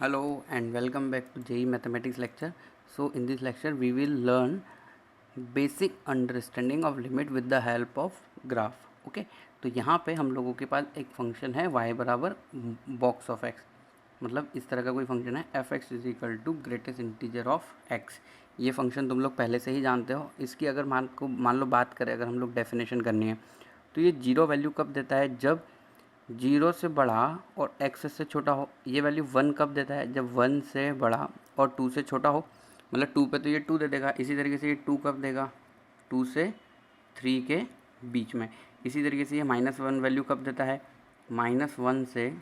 Hello and welcome back to JEE Mathematics lecture. So in this lecture we will learn basic understanding of limit with the help of graph. Okay तो यहाँ पे हम लोगों के पास एक function है y बराबर बॉक्स ऑफ x, मतलब इस तरह का कोई फंक्शन है f x is equal to greatest integer of x। ये फंक्शन तुम लोग पहले से ही जानते हो। इसकी अगर मान लो बात करें, अगर हम लोग डेफिनेशन करनी है तो ये जीरो वैल्यू कब देता है, जब जीरो से बड़ा और एक्स से छोटा हो। ये वैल्यू वन कब देता है, जब वन से बड़ा और टू से छोटा हो, मतलब टू पे तो ये टू दे देगा। इसी तरीके से ये टू कब देगा, टू से थ्री के बीच में। इसी तरीके से ये माइनस वन वैल्यू कब देता है, माइनस वन से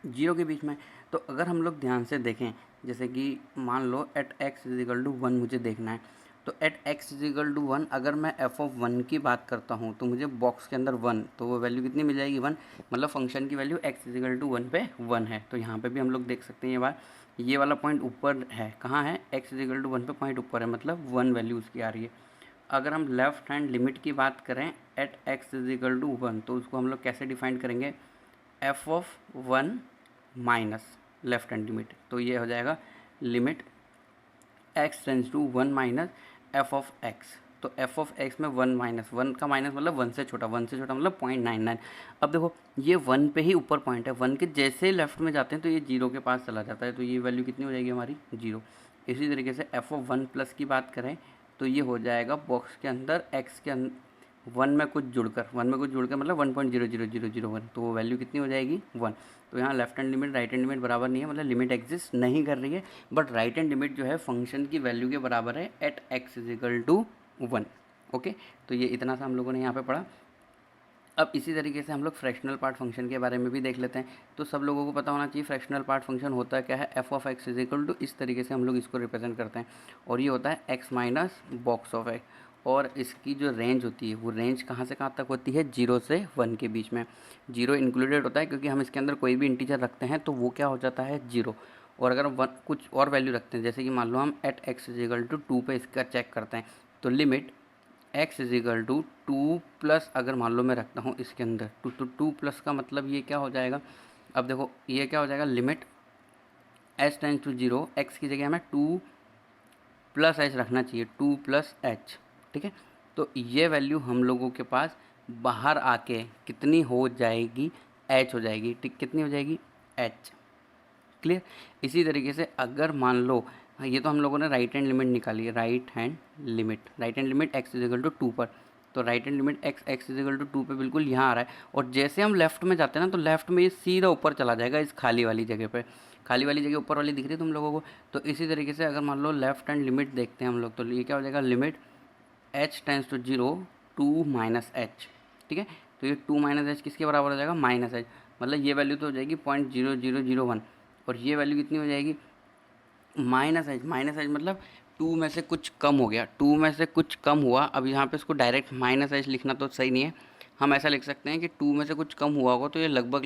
जीरो के बीच में। तो अगर हम लोग ध्यान से देखें, जैसे कि मान लो at x is equal to one मुझे देखना है, तो at x is equal to one अगर मैं एफ ऑफ वन की बात करता हूँ तो मुझे बॉक्स के अंदर वन, तो वो वैल्यू कितनी मिल जाएगी, वन। मतलब फंक्शन की value x is equal to one पे वन है। तो यहाँ पे भी हम लोग देख सकते हैं ये बात, ये वाला पॉइंट ऊपर है। कहाँ है, x is equal to one पे पॉइंट ऊपर है, मतलब वन वैल्यू उसकी आ रही है। अगर हम लेफ्ट हैंड लिमिट की बात करें at x is equal to one, तो उसको हम लोग कैसे डिफाइन करेंगे, f of one minus left hand limit. तो ये हो जाएगा limit x tends to one minus f of x. तो एफ ऑफ एक्स में वन माइनस, वन का माइनस मतलब वन से छोटा, वन से छोटा मतलब 0.99। अब देखो ये वन पे ही ऊपर पॉइंट है, वन के जैसे लेफ्ट में जाते हैं तो ये जीरो के पास चला जाता है, तो ये वैल्यू कितनी हो जाएगी हमारी, जीरो। इसी तरीके से एफ ऑफ वन प्लस की बात करें तो ये हो जाएगा बॉक्स के अंदर एक्स के अंदर वन में कुछ जुड़कर, मतलब 1.00001, तो वो वैल्यू कितनी हो जाएगी, वन। तो यहाँ left hand limit right hand limit बराबर नहीं है, मतलब लिमिट एग्जिस्ट नहीं कर रही है, बट राइट हैंड लिमिट जो है फंक्शन की वैल्यू के बराबर है at x is equal to one. Okay, तो ये इतना सा हम लोगों ने यहाँ पे पढ़ा। अब इसी तरीके से हम लोग फ्रैक्शनल पार्ट फंक्शन के बारे में भी देख लेते हैं। तो सब लोगों को पता होना चाहिए फ्रैक्शनल पार्ट फंक्शन होता क्या है, f of x is equal to, इस तरीके से हम लोग इसको रिप्रेजेंट करते हैं, और ये होता है x minus box of x. और इसकी जो रेंज होती है वो रेंज कहाँ से कहाँ तक होती है, जीरो से वन के बीच में। जीरो इंक्लूडेड होता है क्योंकि हम इसके अंदर कोई भी इंटीजर रखते हैं तो वो क्या हो जाता है, जीरो। और अगर हम कुछ और वैल्यू रखते हैं, जैसे कि मान लो हम at x is equal to two पे इसका चेक करते हैं, तो limit x is equal to two plus, अगर मान लो मैं रखता हूँ इसके अंदर टू, तो टू प्लस का मतलब ये क्या हो जाएगा, अब देखो ये क्या हो जाएगा, limit h tends to zero, x की जगह हमें टू प्लस एच रखना चाहिए, टू प्लस एच। ठीक है, तो ये वैल्यू हम लोगों के पास बाहर आके कितनी हो जाएगी, एच हो जाएगी। ठीक, कितनी हो जाएगी, एच। क्लियर। इसी तरीके से अगर मान लो, ये तो हम लोगों ने राइट हैंड लिमिट निकाली है, right hand limit x is equal to two पर, तो right hand limit x is equal to two पे बिल्कुल यहाँ आ रहा है। और जैसे हम लेफ्ट में जाते हैं ना, तो लेफ्ट में ये सीधा ऊपर चला जाएगा इस खाली वाली जगह पे। खाली वाली जगह ऊपर वाली दिख रही है तुम लोगों को। तो इसी तरीके से अगर मान लो लेफ्ट हैंड लिमिट देखते हैं हम लोग, तो ये क्या हो जाएगा, limit h tends to zero two minus h. ठीक है, तो ये टू माइनस एच किसके बराबर हो जाएगा, माइनस एच। मतलब ये वैल्यू तो हो जाएगी 0.0001, और ये वैल्यू कितनी हो जाएगी, माइनस एच। माइनस एच मतलब टू में से कुछ कम हो गया, टू में से कुछ कम हुआ। अब यहाँ पे इसको डायरेक्ट माइनस एच लिखना तो सही नहीं है, हम ऐसा लिख सकते हैं कि टू में से कुछ कम हुआ होगा, तो ये लगभग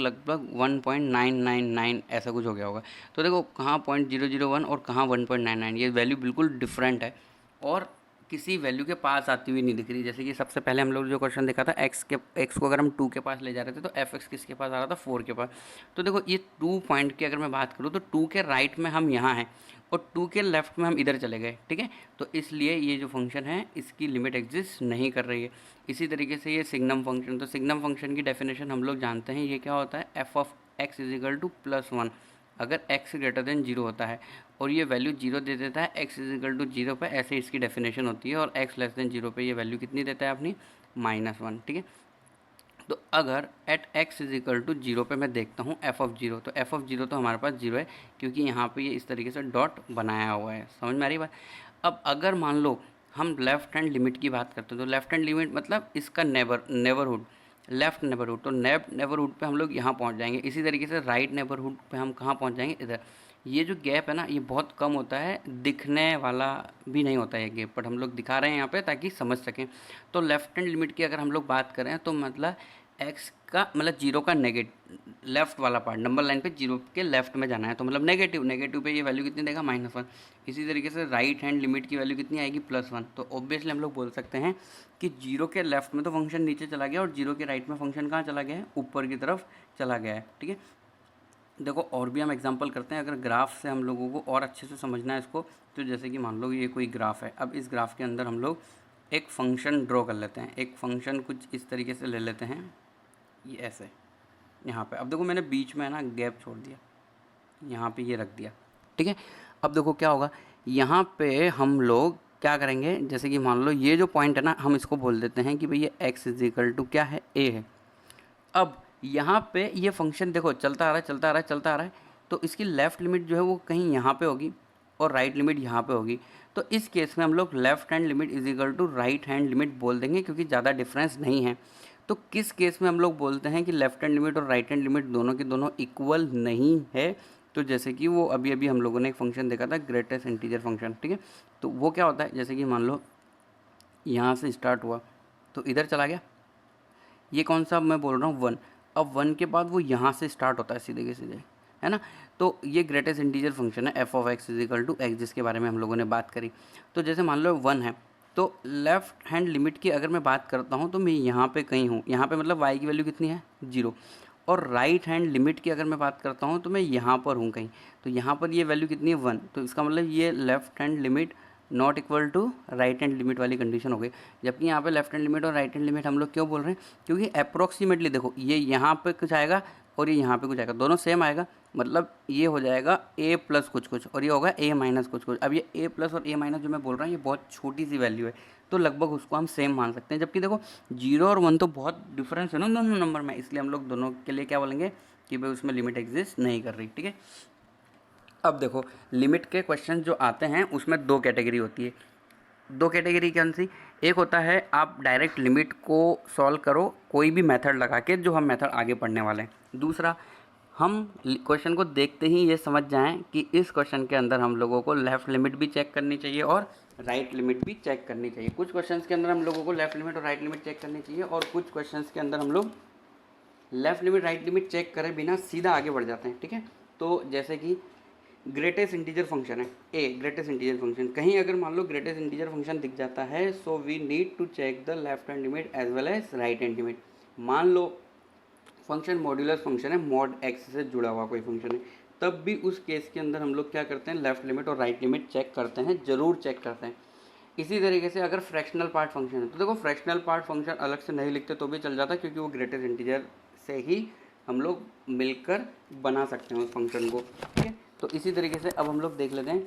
1.999 ऐसा कुछ हो गया होगा। तो देखो कहाँ 0.001 और कहाँ 1.99, ये वैल्यू बिल्कुल डिफरेंट है और किसी वैल्यू के पास आती हुई नहीं दिख रही। जैसे कि सबसे पहले हम लोग जो क्वेश्चन देखा था, एक्स को अगर हम टू के पास ले जा रहे थे तो एफ एक्स किसके पास आ रहा था, फोर के पास। तो देखो ये टू पॉइंट की अगर मैं बात करूँ तो टू के राइट में हम यहाँ हैं और टू के लेफ्ट में हम इधर चले गए। ठीक है, तो इसलिए ये जो फंक्शन है इसकी लिमिट एग्जिस्ट नहीं कर रही है। इसी तरीके से ये सिग्नम फंक्शन, तो सिग्नम फंक्शन की डेफिनेशन हम लोग जानते हैं, ये क्या होता है, f of x is equal two plus one अगर x ग्रेटर देन जीरो होता है, और ये वैल्यू जीरो दे देता है x is equal to zero पर, ऐसे इसकी डेफिनेशन होती है। और x लेस देन जीरो पे ये वैल्यू कितनी देता है अपनी, माइनस वन। ठीक है, तो अगर at x is equal to zero पे मैं देखता हूँ एफ ऑफ जीरो, तो एफ ऑफ जीरो तो हमारे पास जीरो है क्योंकि यहाँ पे ये इस तरीके से डॉट बनाया हुआ है। समझ में आ रही बात। अब अगर मान लो हम लेफ्ट हैंड लिमिट की बात करते हैं, तो लेफ्ट हैंड लिमिट मतलब इसका नेबरहुड, लेफ्ट नेबरहुड, तो नेबरहुड पे हम लोग यहाँ पहुँच जाएंगे। इसी तरीके से राइट नेबरहुड पे हम कहाँ पहुँच जाएंगे, इधर। ये जो गैप है ना ये बहुत कम होता है, दिखने वाला भी नहीं होता है ये गैप, बट हम लोग दिखा रहे हैं यहाँ पे ताकि समझ सकें। तो लेफ्ट हैंड लिमिट की अगर हम लोग बात करें तो मतलब एक्स का मतलब जीरो का नेगेटिव लेफ्ट वाला पार्ट, नंबर लाइन पे जीरो के लेफ्ट में जाना है, तो मतलब नेगेटिव पे ये वैल्यू कितनी देगा, माइनस वन। इसी तरीके से राइट हैंड लिमिट की वैल्यू कितनी आएगी, प्लस वन। तो ऑब्वियसली हम लोग बोल सकते हैं कि जीरो के लेफ्ट में तो फंक्शन नीचे चला गया और जीरो के राइट में फंक्शन कहाँ चला गया है, ऊपर की तरफ चला गया है। ठीक है, देखो और भी हम एग्जांपल करते हैं, अगर ग्राफ से हम लोगों को और अच्छे से समझना है इसको, तो जैसे कि मान लो ये कोई ग्राफ है। अब इस ग्राफ के अंदर हम लोग एक फंक्शन ड्रॉ कर लेते हैं। एक फंक्शन कुछ इस तरीके से ले लेते हैं, ये ऐसे यहाँ पे। अब देखो मैंने बीच में है ना गैप छोड़ दिया, यहाँ पे ये रख दिया, ठीक है। अब देखो क्या होगा, यहाँ पे हम लोग क्या करेंगे, जैसे कि मान लो ये जो पॉइंट है ना, हम इसको बोल देते हैं कि भाई ये x इजिकल टू क्या है, a है। अब यहाँ पे ये फंक्शन देखो चलता आ रहा है, चलता आ रहा है, चलता आ रहा है, तो इसकी लेफ़्ट लिमिट जो है वो कहीं यहाँ पे होगी और राइट लिमिट यहाँ पे होगी। तो इस केस में हम लोग left hand limit is equal to right hand limit बोल देंगे, क्योंकि ज़्यादा डिफरेंस नहीं है। तो किस केस में हम लोग बोलते हैं कि लेफ़्ट हैंड लिमिट और राइट हैंड लिमिट दोनों की दोनों इक्वल नहीं है? तो जैसे कि वो अभी अभी हम लोगों ने एक फंक्शन देखा था, ग्रेटेस्ट इंटीजर फंक्शन, ठीक है। तो वो क्या होता है, जैसे कि मान लो यहाँ से स्टार्ट हुआ तो इधर चला गया, ये कौन सा मैं बोल रहा हूँ, 1। अब 1 के बाद वो यहाँ से स्टार्ट होता है सीधे के सीधे, है ना। तो ये ग्रेटेस्ट इंटीजर फंक्शन है f of x is equal to x, जिसके बारे में हम लोगों ने बात करी। तो जैसे मान लो 1 है, तो लेफ्ट हैंड लिमिट की अगर मैं बात करता हूँ तो मैं यहाँ पे कहीं हूँ, यहाँ पे मतलब y की वैल्यू कितनी है, 0। और राइट हैंड लिमिट की अगर मैं बात करता हूँ तो मैं यहाँ पर हूँ कहीं, तो यहाँ पर ये वैल्यू कितनी है, 1। तो इसका मतलब ये left hand limit not equal to right hand limit वाली कंडीशन हो गई। जबकि यहाँ पे लेफ्ट हैंड लिमिट और राइट हैंड लिमिट हम लोग क्यों बोल रहे हैं, क्योंकि अप्रोक्सीमेटली देखो ये यहाँ पे कुछ आएगा और ये यहाँ पे कुछ आएगा, दोनों सेम आएगा, मतलब ये हो जाएगा a प्लस कुछ कुछ और ये होगा a माइनस कुछ कुछ। अब ये a प्लस और a माइनस जो मैं बोल रहा हूँ ये बहुत छोटी सी वैल्यू है, तो लगभग उसको हम सेम मान सकते हैं। जबकि देखो 0 और 1 तो बहुत डिफरेंस है ना दोनों नंबर में, इसलिए हम लोग दोनों के लिए क्या बोलेंगे कि भाई उसमें लिमिट एग्जिस्ट नहीं कर रही, ठीक है। अब देखो लिमिट के क्वेश्चन जो आते हैं उसमें 2 कैटेगरी होती है। 2 कैटेगरी कौन सी, एक होता है आप डायरेक्ट लिमिट को सॉल्व करो कोई भी मेथड लगा के, जो हम मेथड आगे पढ़ने वाले हैं। दूसरा, हम क्वेश्चन को देखते ही ये समझ जाएं कि इस क्वेश्चन के अंदर हम लोगों को लेफ़्ट लिमिट भी चेक करनी चाहिए और राइट लिमिट भी चेक करनी चाहिए। कुछ क्वेश्चंस के अंदर हम लोगों को लेफ़्ट लिमिट और राइट लिमिट चेक करनी चाहिए, और कुछ क्वेश्चंस के अंदर हम लोग left limit right limit check करे बिना सीधा आगे बढ़ जाते हैं, ठीक है। तो जैसे कि ग्रेटेस्ट इंटीजर फंक्शन है ए, ग्रेटेस्ट इंटीजर फंक्शन, कहीं अगर मान लो ग्रेटेस्ट इंटीजर फंक्शन दिख जाता है, so we need to check the left hand limit as well as right hand limit. मान लो फंक्शन मॉड्यूलस फंक्शन है, मॉड एक्स से जुड़ा हुआ कोई फंक्शन है, तब भी उस केस के अंदर हम लोग क्या करते हैं, लेफ्ट लिमिट और राइट लिमिट चेक करते हैं, ज़रूर चेक करते हैं। इसी तरीके से अगर फ्रैक्शनल पार्ट फंक्शन है, तो देखो फ्रैक्शनल पार्ट फंक्शन अलग से नहीं लिखते तो भी चल जाता है, क्योंकि वो ग्रेटेस्ट इंटीजर से ही हम लोग मिलकर बना सकते हैं उस फंक्शन को, ठीक है। तो इसी तरीके से अब हम लोग देख लेते हैं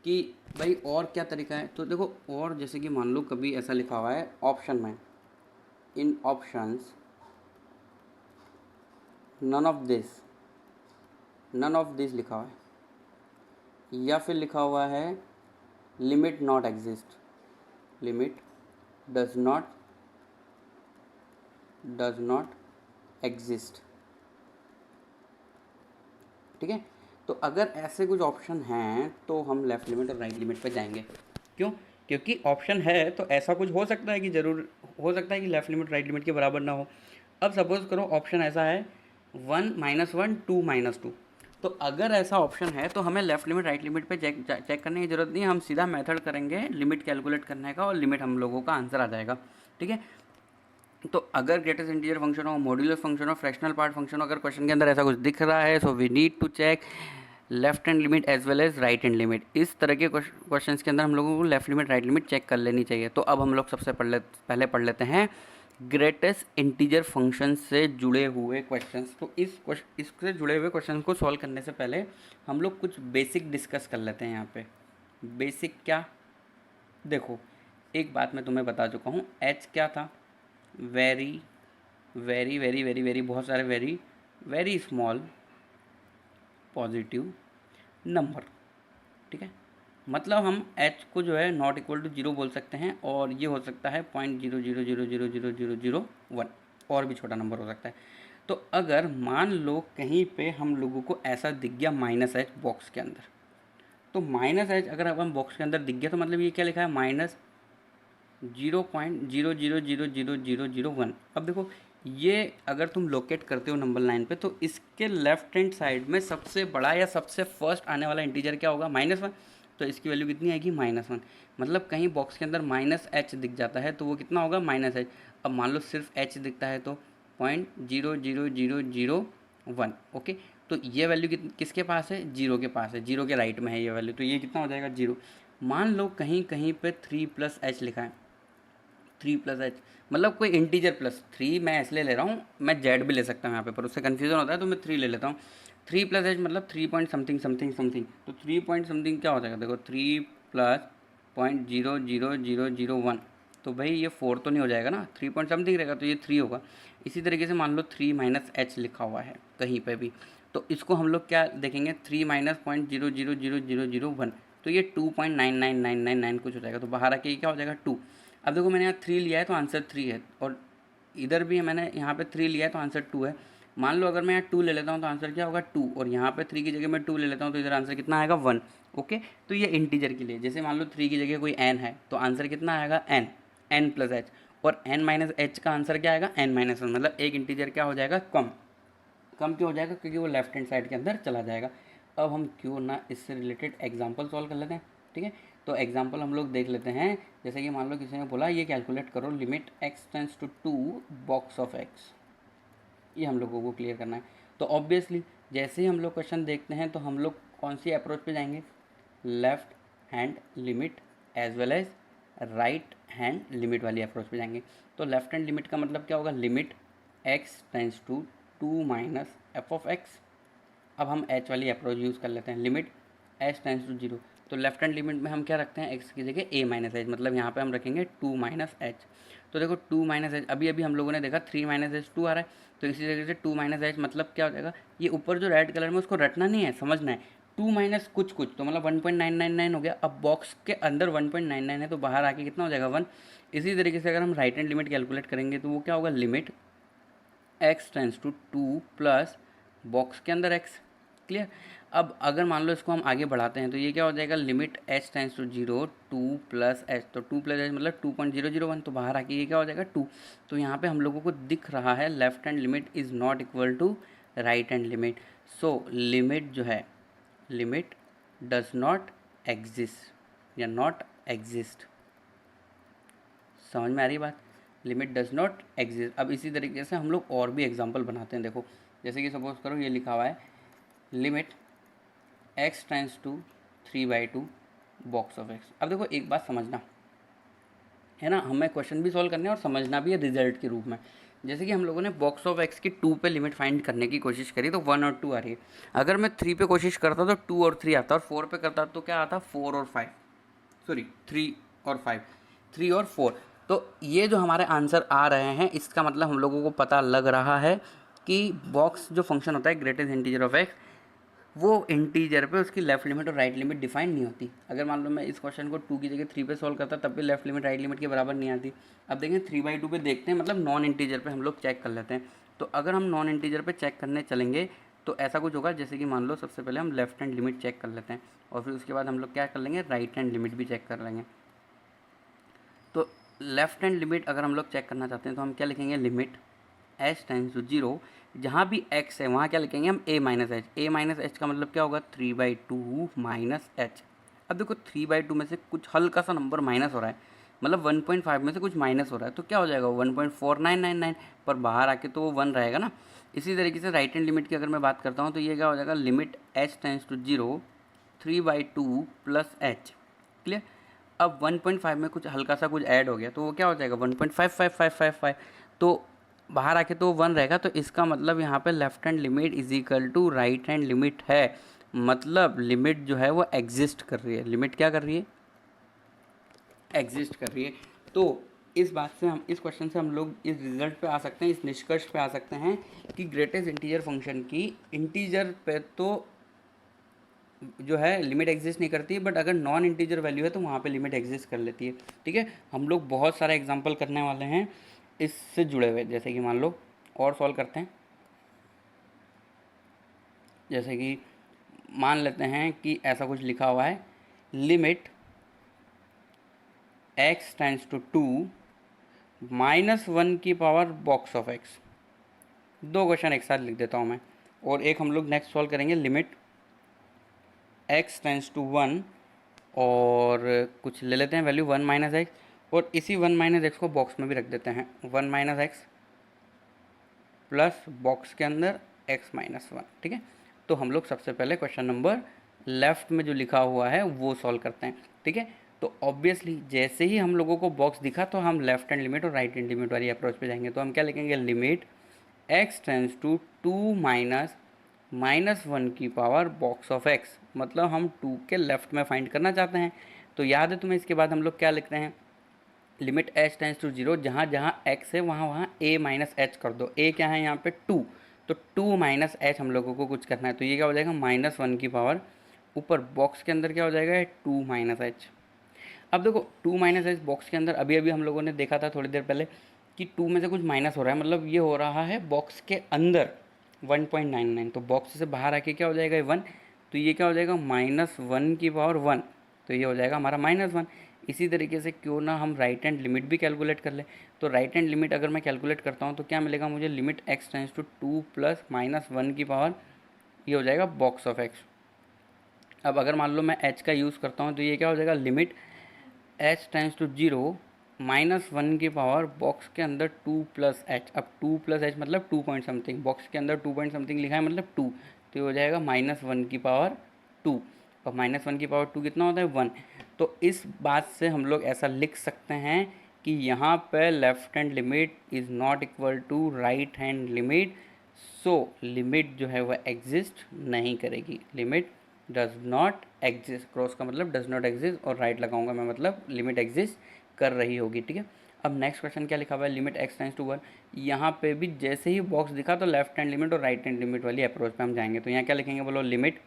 कि भाई और क्या तरीका है। तो देखो और जैसे कि मान लो कभी ऐसा लिखा हुआ है ऑप्शन में, इन ऑप्शंस नन ऑफ दिस लिखा हुआ है, या फिर लिखा हुआ है limit not exist, limit does not exist, ठीक है। तो अगर ऐसे कुछ ऑप्शन हैं तो हम लेफ़्ट लिमिट और राइट लिमिट पे जाएंगे। क्यों, क्योंकि ऑप्शन है तो ऐसा कुछ हो सकता है कि ज़रूर हो सकता है कि लेफ़्ट लिमिट राइट लिमिट के बराबर ना हो। अब सपोज़ करो ऑप्शन ऐसा है 1 - 1 2 - 2, तो अगर ऐसा ऑप्शन है तो हमें लेफ़्ट लिमिट राइट लिमिट पे चेक करने की ज़रूरत नहीं है, हम सीधा मेथड करेंगे लिमिट कैलकुलेट करने का और लिमिट हम लोगों का आंसर आ जाएगा, ठीक है। तो अगर ग्रेटेस्ट इंटीजर फंक्शन हो, मॉड्यूलस फंक्शन हो, फ्रैक्शनल पार्ट फंक्शन हो, अगर क्वेश्चन के अंदर ऐसा कुछ दिख रहा है, so we need to check left hand limit as well as right hand limit. इस तरह के क्वेश्चंस के अंदर हम लोगों को left limit right limit check कर लेनी चाहिए। तो अब हम लोग सबसे पहले पढ़ लेते हैं ग्रेटेस्ट इंटीजर फंक्शन से जुड़े हुए क्वेश्चंस। तो इससे जुड़े हुए क्वेश्चन को सॉल्व करने से पहले हम लोग कुछ बेसिक डिस्कस कर लेते हैं यहाँ पे। बेसिक क्या, देखो एक बात मैं तुम्हें बता चुका हूँ, एच क्या था, very very very very very बहुत सारे very very small positive number, ठीक है। मतलब हम h को जो है नॉट इक्वल टू 0 बोल सकते हैं, और ये हो सकता है 0.00000001, और भी छोटा नंबर हो सकता है। तो अगर मान लो कहीं पे हम लोगों को ऐसा दिख गया -h बॉक्स के अंदर, तो -h अगर अपन बॉक्स के अंदर दिख गया तो मतलब ये क्या लिखा है, -0.00000001। अब देखो ये अगर तुम लोकेट करते हो नंबर लाइन पे, तो इसके लेफ्ट हैंड साइड में सबसे बड़ा या सबसे फर्स्ट आने वाला इंटीजर क्या होगा, -1। तो इसकी वैल्यू कितनी आएगी, -1। मतलब कहीं बॉक्स के अंदर -h दिख जाता है तो वो कितना होगा, -h। अब मान लो सिर्फ h दिखता है तो 0.00001, ओके। तो ये वैल्यू किसके पास है, 0 के पास है, 0 के राइट में है ये वैल्यू, तो ये कितना हो जाएगा 0। मान लो कहीं कहीं पे 3+h लिखा है, 3+h मतलब कोई इंटीजर प्लस 3 मैं इसलिए ले रहा हूँ, मैं जेड भी ले सकता हूँ यहाँ पे, पर उससे कन्फ्यूजन होता है तो मैं 3 ले लेता हूँ। 3+h मतलब 3 पॉइंट समथिंग समथिंग समथिंग, तो 3 पॉइंट समथिंग क्या हो जाएगा, देखो 3+.00001, तो भाई ये 4 तो नहीं हो जाएगा ना, 3 पॉइंट समथिंग रहेगा तो ये 3 होगा। इसी तरीके से मान लो 3-h लिखा हुआ है कहीं पे भी, तो इसको हम लोग क्या देखेंगे, 3-.0000001, तो ये 2.99999 कुछ हो जाएगा, तो बाहर आके ये क्या हो जाएगा 2। अब देखो मैंने यहाँ 3 लिया है तो आंसर 3 है, और इधर भी मैंने यहाँ पे 3 लिया है तो आंसर 2 है। मान लो अगर मैं यहाँ 2 ले लेता हूँ तो आंसर क्या होगा 2, और यहाँ पे 3 की जगह मैं 2 ले लेता हूँ तो इधर आंसर कितना आएगा 1। ओके, तो ये इंटीजर के लिए, जैसे मान लो 3 की जगह कोई n है तो आंसर कितना आएगा n+h, और n-h का आंसर क्या आएगा n-1, मतलब एक इंटीजर क्या हो जाएगा कम क्यों हो जाएगा, क्योंकि वो लेफ्ट हैंड साइड के अंदर चला जाएगा। अब हम क्यों ना इससे रिलेटेड एग्जांपल सॉल्व कर लेते हैं, ठीक है। तो एग्जांपल हम लोग देख लेते हैं, जैसे कि मान लो किसी ने बोला ये कैलकुलेट करो limit x tends to 2 box of x, ये हम लोगों को क्लियर करना है। तो ऑब्वियसली जैसे ही हम लोग क्वेश्चन देखते हैं तो हम लोग कौन सी अप्रोच पे जाएंगे, left hand limit as well as right hand limit वाली अप्रोच पे जाएंगे। तो लेफ्ट हैंड लिमिट का मतलब क्या होगा, limit x tends to 2 minus f of x. अब हम h वाली अप्रोच यूज़ कर लेते हैं, लिमिट h टेंड्स टू 0, तो लेफ्ट हैंड लिमिट में हम क्या रखते हैं, x की जगह a-h, मतलब यहाँ पे हम रखेंगे 2-h। तो देखो 2-h, अभी हम लोगों ने देखा 3-h 2 आ रहा है, तो इसी तरीके से 2-h मतलब क्या हो जाएगा, ये ऊपर जो रेड कलर में उसको रटना नहीं है, समझना है, 2 माइनस कुछ कुछ तो मतलब 1.999 हो गया। अब बॉक्स के अंदर 1.99 है तो बाहर आके कितना हो जाएगा 1। इसी तरीके से अगर हम राइट हैंड लिमिट कैलकुलेट करेंगे तो वो क्या होगा, limit x tends to 2 plus box के अंदर x। क्लियर। अब अगर मान लो इसको हम आगे बढ़ाते हैं तो ये क्या हो जाएगा, limit h tends to 0 2 plus h, तो 2 प्लस h मतलब 2.001, तो बाहर आके ये क्या हो जाएगा 2। तो यहाँ पे हम लोगों को दिख रहा है left hand limit is not equal to right hand limit. So limit जो है, लिमिट डज नॉट एग्जिस्ट या नॉट एग्जिस्ट, समझ में आ रही बात, लिमिट डज नॉट एग्जिस्ट। अब इसी तरीके से हम लोग और भी एग्जांपल बनाते हैं, देखो जैसे कि सपोज करो ये लिखा हुआ है limit x tends to 3/2 box of x। अब देखो एक बात समझना है ना, हमें क्वेश्चन भी सॉल्व करने हैं और समझना भी है रिजल्ट के रूप में। जैसे कि हम लोगों ने बॉक्स ऑफ x की 2 पे लिमिट फाइंड करने की कोशिश करी तो 1 और 2 आ रही है। अगर मैं 3 पे कोशिश करता तो 2 और 3 आता, और 4 पे करता तो क्या आता, 4 और 5, सॉरी 3 और 5, 3 और 4। तो ये जो हमारे आंसर आ रहे हैं इसका मतलब हम लोगों को पता लग रहा है कि बॉक्स जो फंक्शन होता है ग्रेटेस्ट इंटीजर ऑफ एक्स, वो इंटीजर पे उसकी लेफ्ट लिमिट और राइट लिमिट डिफाइन नहीं होती। अगर मान लो मैं इस क्वेश्चन को 2 की जगह 3 पे सॉल्व करता तब भी लेफ्ट लिमिट राइट लिमिट के बराबर नहीं आती। अब देखें 3/2 पे देखते हैं, मतलब नॉन इंटीजर पे हम लोग चेक कर लेते हैं। तो अगर हम नॉन इंटीजर पे चेक करने चलेंगे तो ऐसा कुछ होगा, जैसे कि मान लो सबसे पहले हम लेफ्ट हैंड लिमिट चेक कर लेते हैं और फिर उसके बाद हम लोग क्या कर लेंगे, राइट हैंड लिमिट भी चेक कर लेंगे। तो लेफ्ट हैंड लिमिट अगर हम लोग चेक करना चाहते हैं तो हम क्या लिखेंगे, लिमिट h टेंड्स टू 0, जहाँ भी x है वहाँ क्या लिखेंगे हम a-h का मतलब क्या होगा 3/2 माइनस h। अब देखो 3/2 में से कुछ हल्का सा नंबर माइनस हो रहा है, मतलब 1.5 में से कुछ माइनस हो रहा है, तो क्या हो जाएगा 1.4999, पर बाहर आके तो वो 1 रहेगा ना। इसी तरीके से राइट हैंड लिमिट की अगर मैं बात करता हूँ तो ये क्या हो जाएगा, limit h tends to 0 3/2 plus h। Clear. अब 1.5 में कुछ हल्का सा कुछ ऐड हो गया तो वो क्या हो जाएगा 1.55555, तो बाहर आके तो 1 रहेगा। तो इसका मतलब यहाँ पे left hand limit is equal to right hand limit है, मतलब लिमिट जो है वो एग्जिस्ट कर रही है। लिमिट क्या कर रही है, एग्जिस्ट कर रही है। तो इस बात से हम, इस क्वेश्चन से हम लोग इस रिजल्ट पे आ सकते हैं, इस निष्कर्ष पे आ सकते हैं कि ग्रेटेस्ट इंटीजर फंक्शन की इंटीजर पे तो जो है लिमिट एग्जिस्ट नहीं करती, बट अगर नॉन इंटीजर वैल्यू है तो वहाँ पे लिमिट एग्जिस्ट कर लेती है। ठीक है, हम लोग बहुत सारे एग्जांपल करने वाले हैं इससे जुड़े हुए, जैसे कि मान लो और सॉल्व करते हैं। जैसे कि मान लेते हैं कि ऐसा कुछ लिखा हुआ है, लिमिट x टेंड्स टू 2 -1 की पावर बॉक्स ऑफ x। दो क्वेश्चन एक साथ लिख देता हूँ मैं, और एक हम लोग नेक्स्ट सॉल्व करेंगे, लिमिट x टेंड्स टू 1 और कुछ ले लेते हैं वैल्यू 1 - x, और इसी 1 - x को बॉक्स में भी रख देते हैं, 1 - x प्लस बॉक्स के अंदर x - 1। ठीक है, तो हम लोग सबसे पहले क्वेश्चन नंबर लेफ्ट में जो लिखा हुआ है वो सॉल्व करते हैं, ठीक है। तो ऑब्वियसली जैसे ही हम लोगों को बॉक्स दिखा तो हम लेफ्ट हैंड लिमिट और राइट हैंड लिमिट वाली अप्रोच पे जाएंगे। तो हम क्या लिखेंगे, limit x tends to 2 minus 1 की पावर बॉक्स ऑफ x, मतलब हम 2 के लेफ्ट में फाइंड करना चाहते हैं। तो याद है तुम्हें, इसके बाद हम लोग क्या लिखते हैं, लिमिट h टेंस टू 0, जहाँ जहाँ x है वहाँ वहाँ a माइनस एच कर दो। a क्या है यहाँ पे 2, तो 2 माइनस एच हम लोगों को कुछ करना है। तो ये क्या हो जाएगा, -1 की पावर ऊपर बॉक्स के अंदर क्या हो जाएगा, 2 माइनस एच। अब देखो 2 माइनस एच बॉक्स के अंदर अभी अभी हम लोगों ने देखा था थोड़ी देर पहले कि 2 में से कुछ माइनस हो रहा है, मतलब ये हो रहा है बॉक्स के अंदर 1.99, तो बॉक्स से बाहर आके क्या हो जाएगा 1, तो ये क्या हो जाएगा -1 की पावर 1, तो ये हो जाएगा हमारा -1। इसी तरीके से क्यों ना हम राइट हैंड लिमिट भी कैलकुलेट कर ले। तो राइट हैंड लिमिट अगर मैं कैलकुलेट करता हूँ तो क्या मिलेगा मुझे, limit x tends to 2 plus -1 की पावर, ये हो जाएगा बॉक्स ऑफ x। अब अगर मान लो मैं h का यूज़ करता हूँ तो ये क्या हो जाएगा, लिमिट h टेंस टू 0 -1 की पावर बॉक्स के अंदर 2 प्लस एच। अब 2 प्लस एच मतलब 2 पॉइंट समथिंग, बॉक्स के अंदर 2 पॉइंट समथिंग लिखा है मतलब 2, तो ये हो जाएगा -1 की पावर 2, और -1 की पावर 2 कितना होता है 1। तो इस बात से हम लोग ऐसा लिख सकते हैं कि यहाँ पे left hand limit is not equal to right hand limit, so limit जो है वह एग्जिस्ट नहीं करेगी, limit does not exist. Cross का मतलब डज नॉट एग्जिस्ट और राइट लगाऊंगा मैं, मतलब लिमिट एग्जिस्ट कर रही होगी, ठीक है। अब नेक्स्ट क्वेश्चन क्या लिखा हुआ है, लिमिट x टेंस टू 1, यहाँ पे भी जैसे ही बॉक्स दिखा तो लेफ्ट हैंड लिमिट और राइट हैंड लिमिट वाली अप्रोच पे हम जाएंगे। तो यहाँ क्या लिखेंगे बोलो, लिमिट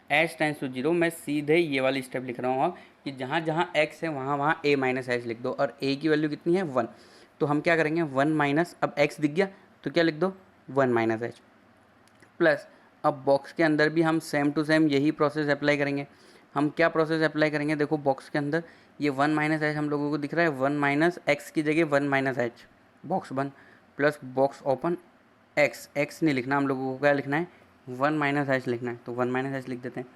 h टेंस टू 0, मैं सीधे ये वाली स्टेप लिख रहा हूँ कि जहाँ जहाँ x है वहाँ वहाँ a माइनस एच लिख दो, और a की वैल्यू कितनी है 1, तो हम क्या करेंगे 1 माइनस, अब x दिख गया तो क्या लिख दो 1 माइनस एच, प्लस अब बॉक्स के अंदर भी हम सेम टू सेम यही प्रोसेस अप्लाई करेंगे। हम क्या प्रोसेस अप्लाई करेंगे, देखो बॉक्स के अंदर ये 1 माइनस एच हम लोगों को दिख रहा है, 1 माइनस एक्स की जगह 1 माइनस एच, बॉक्स बंद, plus box open, x x नहीं लिखना हम लोगों को, क्या लिखना है 1 माइनस एच लिखना है, तो 1 माइनस एच लिख देते हैं,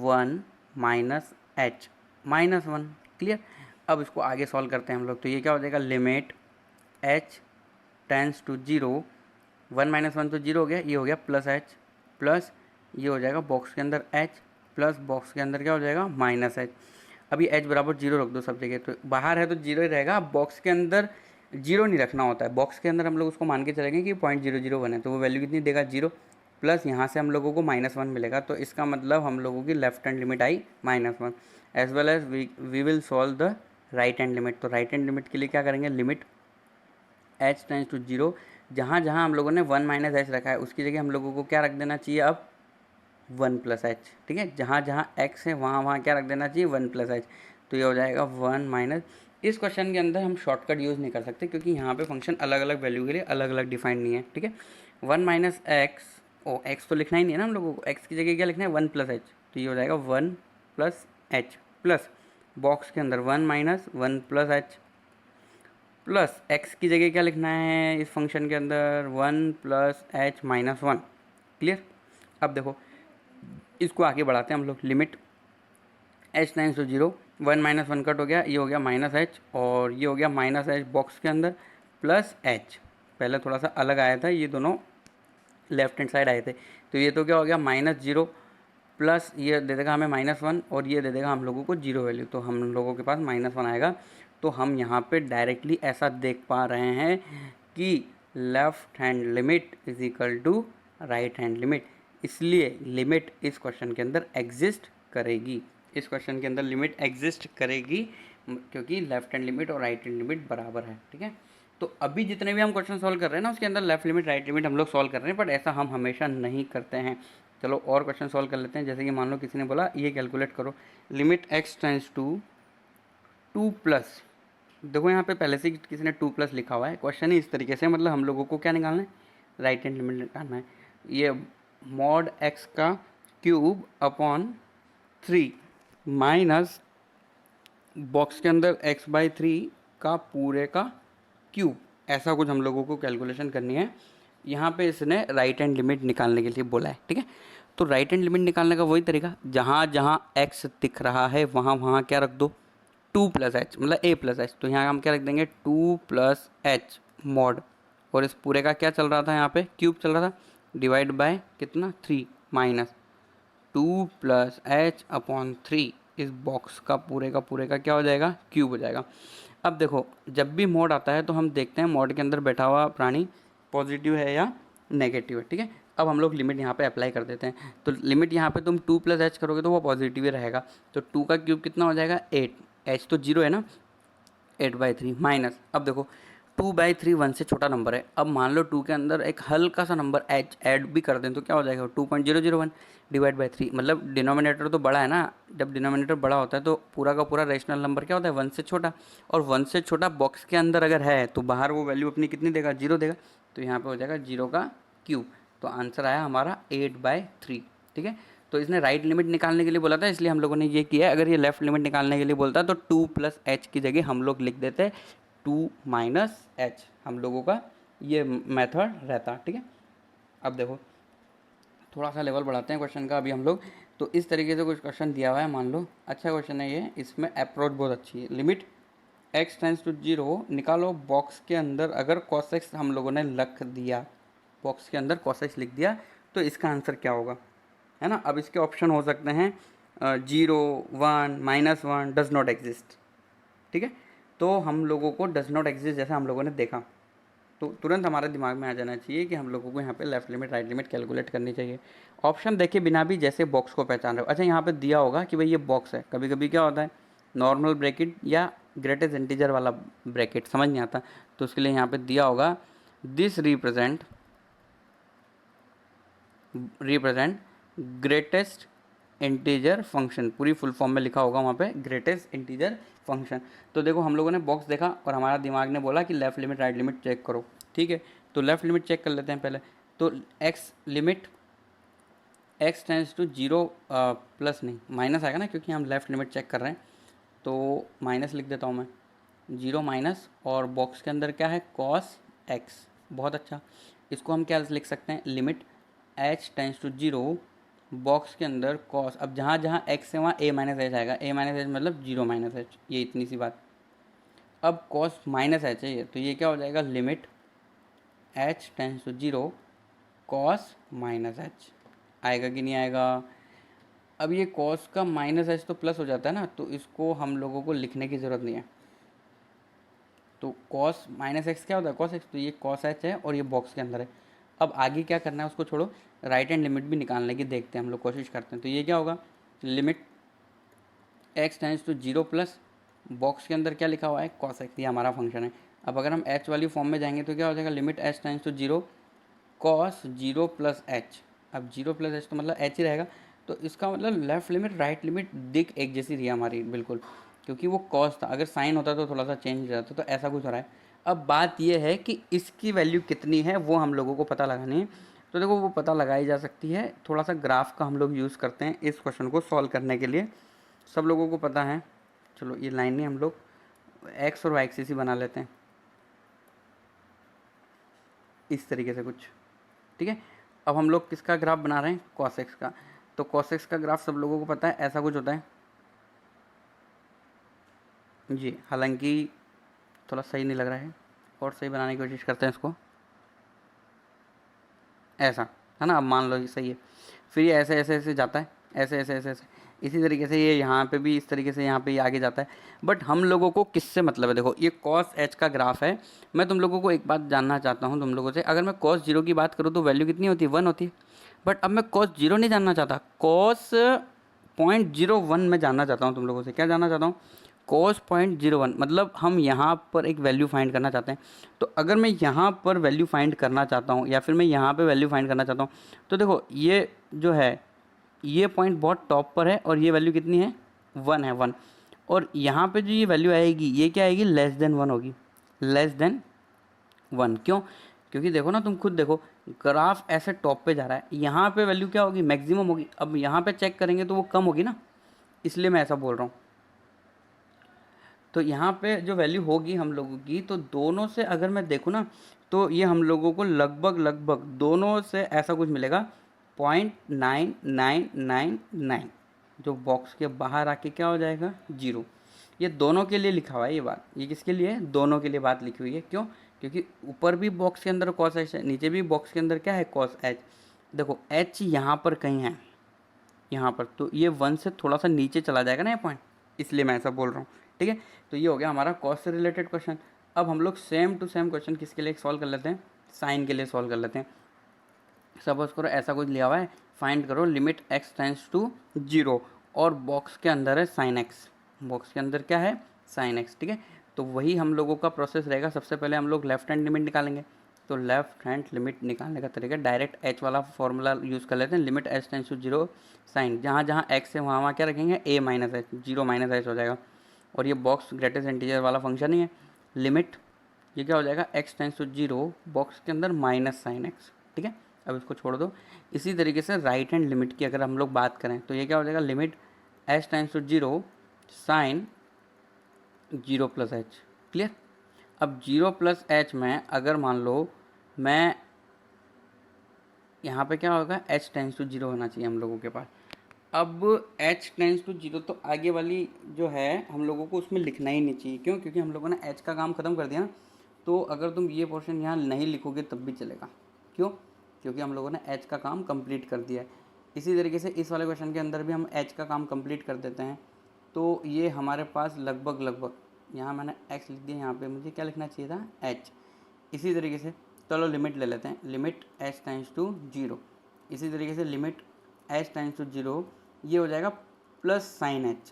1 माइनस एच -1, क्लियर। अब इसको आगे सॉल्व करते हैं हम लोग, तो ये क्या हो जाएगा, limit h tends to 0, 1 minus 1 तो 0 हो गया, ये हो गया प्लस एच, प्लस ये हो जाएगा बॉक्स के अंदर h, प्लस बॉक्स के अंदर क्या हो जाएगा माइनस एच। अभी h बराबर 0 रख दो सब जगह, तो बाहर है तो 0 ही रहेगा, बॉक्स के अंदर 0 नहीं रखना होता है, बॉक्स के अंदर हम लोग उसको मान के चलेंगे कि 0.001 है, तो वो वैल्यू कितनी देगा 0, प्लस यहाँ से हम लोगों को -1 मिलेगा, तो इसका मतलब हम लोगों की लेफ्ट हैंड लिमिट आई -1, as well as we will solve the right hand limit. तो राइट हैंड लिमिट के लिए क्या करेंगे, लिमिट h टेंस टू 0, जहाँ जहाँ हम लोगों ने 1 माइनस एच रखा है उसकी जगह हम लोगों को क्या रख देना चाहिए अब 1 प्लस एच, ठीक है। जहाँ जहाँ x है वहाँ वहाँ क्या रख देना चाहिए 1 प्लस एच, तो ये हो जाएगा 1 माइनस। इस क्वेश्चन के अंदर हम शॉर्टकट यूज़ नहीं कर सकते क्योंकि यहाँ पे फंक्शन अलग अलग वैल्यू के लिए अलग अलग डिफाइंड नहीं है, ठीक है। 1 माइनस एक्स, ओ एक्स तो लिखना ही नहीं है ना हम लोगों को, एक्स की जगह क्या लिखना है 1 प्लस एच, तो ये हो जाएगा 1 प्लस एच, प्लस बॉक्स के अंदर 1 minus 1 plus H, plus x की जगह क्या लिखना है इस फंक्शन के अंदर 1 प्लस एच -1, क्लियर। अब देखो इसको आगे बढ़ाते हैं हम लोग, limit h tends to 0, 1 minus 1 cut हो गया, ये हो गया माइनस एच, और ये हो गया माइनस एच बॉक्स के अंदर, प्लस एच, पहले थोड़ा सा अलग आया था, ये दोनों लेफ्ट हैंड साइड आए थे, तो ये तो क्या हो गया -0, प्लस ये दे देगा हमें -1, और ये दे देगा हम लोगों को 0 वैल्यू, तो हम लोगों के पास -1 आएगा। तो हम यहाँ पे डायरेक्टली ऐसा देख पा रहे हैं कि left hand limit is equal to right hand limit, इसलिए लिमिट इस क्वेश्चन के अंदर एग्जिस्ट करेगी, इस क्वेश्चन के अंदर लिमिट एग्जिस्ट करेगी क्योंकि लेफ्ट हैंड लिमिट और राइट हैंड लिमिट बराबर है, ठीक है। तो अभी जितने भी हम क्वेश्चन सॉल्व कर रहे हैं ना उसके अंदर लेफ्ट लिमिट राइट लिमिट हम लोग सॉल्व कर रहे हैं, बट ऐसा हम हमेशा नहीं करते हैं। चलो और क्वेश्चन सॉल्व कर लेते हैं, जैसे कि मान लो किसी ने बोला ये कैलकुलेट करो, limit x tends to 2 plus, देखो यहाँ पे पहले से किसी ने 2 प्लस लिखा हुआ है, क्वेश्चन ही इस तरीके से, मतलब हम लोगों को क्या निकालना है राइट हैंड लिमिट निकालना है, ये मॉड x का क्यूब अपॉन 3 माइनस बॉक्स के अंदर x/3 का पूरे का क्यूब, ऐसा कुछ हम लोगों को कैलकुलेशन करनी है। यहाँ पे इसने राइट हैंड लिमिट निकालने के लिए बोला है, ठीक है। तो राइट हैंड लिमिट निकालने का वही तरीका, जहाँ जहाँ x दिख रहा है वहाँ वहाँ क्या रख दो 2 प्लस एच, मतलब a प्लस एच, तो यहाँ हम क्या रख देंगे 2 प्लस एच मॉड, और इस पूरे का क्या चल रहा था यहाँ पे क्यूब चल रहा था, डिवाइड बाय कितना 3 माइनस 2 प्लस एच अपॉन 3 इस बॉक्स का पूरे का क्या हो जाएगा, क्यूब हो जाएगा। अब देखो जब भी मोड आता है तो हम देखते हैं मोड के अंदर बैठा हुआ प्राणी पॉजिटिव है या नेगेटिव है, ठीक है। अब हम लोग लिमिट यहाँ पे अप्लाई कर देते हैं, तो लिमिट यहाँ पे तुम 2 प्लस एच करोगे तो वो पॉजिटिव ही रहेगा, तो 2 का क्यूब कितना हो जाएगा 8, एच तो 0 है ना, 8/3 माइनस, अब देखो 2/3 1 से छोटा नंबर है। अब मान लो 2 के अंदर एक हल्का सा नंबर एच ऐड भी कर दें तो क्या हो जाएगा 2.001 डिवाइड बाई 3, मतलब डिनोमिनेटर तो बड़ा है ना, जब डिनोमिनेटर बड़ा होता है तो पूरा का पूरा रेशनल नंबर क्या होता है 1 से छोटा, और 1 से छोटा बॉक्स के अंदर अगर है तो बाहर वो वैल्यू अपनी कितनी देगा 0 देगा, तो यहाँ पे हो जाएगा 0 का क्यूब, तो आंसर आया हमारा 8/3, ठीक है। तो इसने राइट लिमिट निकालने के लिए बोला था इसलिए हम लोगों ने ये किया है। अगर ये लेफ्ट लिमिट निकालने के लिए बोलता तो 2 प्लस एच की जगह हम लोग लिख देते 2 माइनस एच, हम लोगों का ये मेथड रहता, ठीक है। अब देखो थोड़ा सा लेवल बढ़ाते हैं क्वेश्चन का अभी हम लोग, तो इस तरीके से कुछ क्वेश्चन दिया हुआ है, मान लो अच्छा क्वेश्चन है ये, इसमें अप्रोच बहुत अच्छी है। लिमिट x टेंस टू 0 निकालो, बॉक्स के अंदर अगर cos x हम लोगों ने रख दिया, बॉक्स के अंदर cos x लिख दिया तो इसका आंसर क्या होगा, है ना। अब इसके ऑप्शन हो सकते हैं 0, 1, -1, डज नॉट एग्जिस्ट, ठीक है। तो हम लोगों को डज नॉट एग्जिस्ट जैसा हम लोगों ने देखा तो तुरंत हमारे दिमाग में आ जाना चाहिए कि हम लोगों को यहाँ पे left limit right limit calculate करनी चाहिए, ऑप्शन देखे बिना भी जैसे बॉक्स को पहचान रहे हो। अच्छा यहाँ पे दिया होगा कि भाई ये बॉक्स है, कभी कभी क्या होता है नॉर्मल ब्रैकेट या ग्रेटेस्ट इंटीजर वाला ब्रैकेट समझ नहीं आता, तो उसके लिए यहाँ पे दिया होगा this represent greatest integer function, पूरी फुल फॉर्म में लिखा होगा वहाँ पे ग्रेटेस्ट इंटीजर फंक्शन। तो देखो हम लोगों ने बॉक्स देखा और हमारा दिमाग ने बोला कि left limit right limit check करो, ठीक है। तो लेफ्ट लिमिट चेक कर लेते हैं पहले, तो x limit x tends to 0 plus नहीं माइनस आएगा ना, क्योंकि हम लेफ्ट लिमिट चेक कर रहे हैं, तो माइनस लिख देता हूँ मैं, 0 माइनस, और बॉक्स के अंदर क्या है cos x, बहुत अच्छा। इसको हम क्या लिख सकते हैं, limit h tends to 0 box के अंदर cos, अब जहाँ जहाँ x है वहाँ a माइनस एच आएगा, a माइनस एच मतलब 0 माइनस एच, ये इतनी सी बात। अब cos माइनस एच है ये, तो ये क्या हो जाएगा limit h tends to 0 cos minus h, आएगा कि नहीं आएगा। अब ये cos का माइनस एच तो प्लस हो जाता है ना, तो इसको हम लोगों को लिखने की ज़रूरत नहीं है, तो cos माइनस एक्स क्या होता है cos x, तो ये cos h है और ये बॉक्स के अंदर है। अब आगे क्या करना है उसको छोड़ो, राइट हैंड लिमिट भी निकालने की देखते हैं हम लोग, कोशिश करते हैं। तो ये क्या होगा limit x tends to 0 plus box के अंदर क्या लिखा हुआ है cos x, ये हमारा फंक्शन है। अब अगर हम h वाली फॉर्म में जाएंगे तो क्या हो जाएगा limit h tends to 0 cos 0 plus h, अब 0 प्लस h तो मतलब h ही रहेगा, तो इसका मतलब लेफ्ट लिमिट राइट लिमिट दिख एक जैसी रही हमारी बिल्कुल, क्योंकि वो कॉस था, अगर साइन होता तो थोड़ा सा चेंज हो जाता, तो ऐसा कुछ हो रहा है। अब बात ये है कि इसकी वैल्यू कितनी है वो हम लोगों को पता लगानी है, तो देखो वो पता लगाई जा सकती है, थोड़ा सा ग्राफ का हम लोग यूज़ करते हैं इस क्वेश्चन को सॉल्व करने के लिए, सब लोगों को पता है। चलो ये लाइन नहीं, हम लोग एक्स और वाई एक्सिस ही बना लेते हैं इस तरीके से कुछ, ठीक है। अब हम लोग किसका ग्राफ बना रहे हैं cos x का, तो cos x का ग्राफ सब लोगों को पता है ऐसा कुछ होता है जी, हालांकि थोड़ा सही नहीं लग रहा है, और सही बनाने की कोशिश करते हैं इसको, ऐसा है ना। अब मान लो ये सही है, फिर ये ऐसे ऐसे ऐसे जाता है, ऐसे ऐसे ऐसे ऐसे, इसी तरीके से ये यहाँ पे भी इस तरीके से यहाँ पे ये आगे जाता है। बट हम लोगों को किससे मतलब है, देखो ये cos h का ग्राफ है, मैं तुम लोगों को एक बात जानना चाहता हूँ तुम लोगों से, अगर मैं cos 0 की बात करूँ तो वैल्यू कितनी होती है 1 होती है, बट अब मैं cos 0 नहीं जानना चाहता, cos 0.01 में जानना चाहता हूँ तुम लोगों से, क्या जानना चाहता हूँ cos 0.01, मतलब हम यहाँ पर एक वैल्यू फाइंड करना चाहते हैं। तो अगर मैं यहाँ पर वैल्यू फाइंड करना चाहता हूँ या फिर मैं यहाँ पे वैल्यू फाइंड करना चाहता हूँ, तो देखो ये जो है ये पॉइंट बहुत टॉप पर है और ये वैल्यू कितनी है 1 है 1, और यहाँ पे जो ये वैल्यू आएगी ये क्या आएगी लेस देन 1 होगी, लेस देन 1, क्यों, क्योंकि देखो ना तुम खुद देखो ग्राफ ऐसे टॉप पे जा रहा है, यहाँ पे वैल्यू क्या होगी मैक्सिमम होगी, अब यहाँ पे चेक करेंगे तो वो कम होगी ना, इसलिए मैं ऐसा बोल रहा हूँ। तो यहाँ पे जो वैल्यू होगी हम लोगों की, तो दोनों से अगर मैं देखूँ ना तो ये हम लोगों को लगभग दोनों से ऐसा कुछ मिलेगा 0.9999, जो बॉक्स के बाहर आके क्या हो जाएगा 0। ये दोनों के लिए लिखा हुआ है ये बात, ये किसके लिए दोनों के लिए बात लिखी हुई है, क्यों, क्योंकि ऊपर भी बॉक्स के अंदर cos h है, नीचे भी बॉक्स के अंदर क्या है cos h, देखो h यहाँ पर कहीं है, यहाँ पर, तो ये 1 से थोड़ा सा नीचे चला जाएगा ना ये पॉइंट, इसलिए मैं ऐसा बोल रहा हूँ। ठीक है, तो ये हो गया हमारा कॉस से रिलेटेड क्वेश्चन। अब हम लोग सेम टू सेम क्वेश्चन किसके लिए सॉल्व कर लेते हैं, साइन के लिए सॉल्व कर लेते हैं। सपोज करो ऐसा कुछ लिया हुआ है, फाइंड करो लिमिट x टेंड्स टू 0 और बॉक्स के अंदर है साइन x, बॉक्स के अंदर क्या है, साइन x। ठीक है, तो वही हम लोगों का प्रोसेस रहेगा। सबसे पहले हम लोग लेफ्ट हैंड लिमिट निकालेंगे। तो लेफ्ट हैंड लिमिट निकालने का तरीका डायरेक्ट h वाला फॉर्मूला यूज़ कर लेते हैं, limit h tends to 0 sine, जहाँ जहाँ x है वहाँ वहाँ क्या रखेंगे, a minus h, 0 minus h हो जाएगा। और ये बॉक्स ग्रेटेस्ट इंटीजर वाला फंक्शन ही है, लिमिट ये क्या हो जाएगा, x टेंड्स टू 0 बॉक्स के अंदर माइनस साइन x। ठीक है, अब इसको छोड़ दो। इसी तरीके से राइट हैंड लिमिट की अगर हम लोग बात करें तो ये क्या हो जाएगा, limit h tends to 0 sine 0 plus h. Clear. अब 0 प्लस एच में अगर मान लो मैं यहाँ पे क्या होगा, h टेंड्स टू 0 होना चाहिए हम लोगों के पास। अब h टेंड्स टू 0 तो आगे वाली जो है हम लोगों को उसमें लिखना ही नहीं चाहिए। क्यों, क्योंकि हम लोगों ने h का काम ख़त्म कर दिया ना। तो अगर तुम ये पोर्शन यहाँ नहीं लिखोगे तब भी चलेगा। क्यों, क्योंकि हम लोगों ने h का काम कंप्लीट कर दिया है। इसी तरीके से इस वाले क्वेश्चन के अंदर भी हम h का काम कंप्लीट कर देते हैं। तो ये हमारे पास लगभग यहाँ मैंने x लिख दिया, यहाँ पे मुझे क्या लिखना चाहिए था, h। इसी तरीके से चलो लिमिट ले लेते हैं, लिमिट h टेंड्स टू 0। इसी तरीके से लिमिट h टेंड्स टू 0 ये हो जाएगा प्लस साइन h,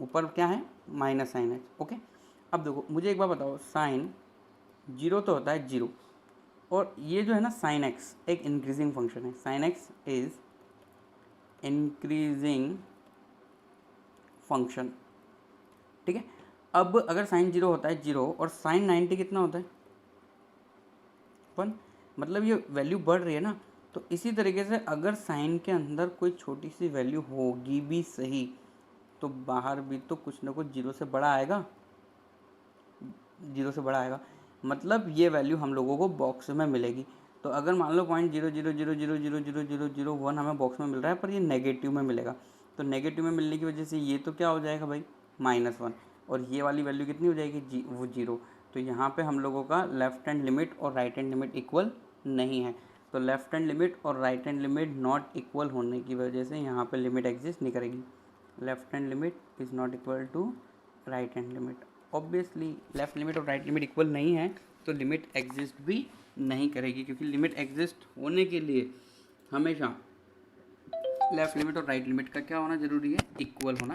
ऊपर क्या है, माइनस साइन h। ओके, अब देखो मुझे एक बार बताओ, साइन 0 तो होता है 0, और ये जो है ना साइन x एक इंक्रीजिंग फंक्शन है, sine x is increasing function. ठीक है, अब अगर साइन 0 होता है 0 और साइन 90 कितना होता है 1, मतलब ये वैल्यू बढ़ रही है ना। तो इसी तरीके से अगर साइन के अंदर कोई छोटी सी वैल्यू होगी भी सही, तो बाहर भी तो कुछ ना कुछ 0 से बड़ा आएगा, 0 से बड़ा आएगा, मतलब ये वैल्यू हम लोगों को बॉक्स में मिलेगी। तो अगर मान लो 0.00000001 हमें बॉक्स में मिल रहा है, पर ये नेगेटिव में मिलेगा, तो नेगेटिव में मिलने की वजह से ये तो क्या हो जाएगा भाई, -1, और ये वाली वैल्यू कितनी हो जाएगी, वो 0। तो यहाँ पे हम लोगों का लेफ्ट हैंड लिमिट और राइट हैंड लिमिट इक्वल नहीं है। तो लेफ्ट हैंड लिमिट और right hand limit not equal होने की वजह से यहाँ पे लिमिट एग्जिस्ट नहीं करेगी। Left hand limit is not equal to right hand limit. Obviously left limit और राइट लिमिट इक्वल नहीं है, तो लिमिट एग्जिस्ट भी नहीं करेगी, क्योंकि लिमिट एग्जिस्ट होने के लिए हमेशा लेफ्ट लिमिट और राइट लिमिट का क्या होना ज़रूरी है, इक्वल होना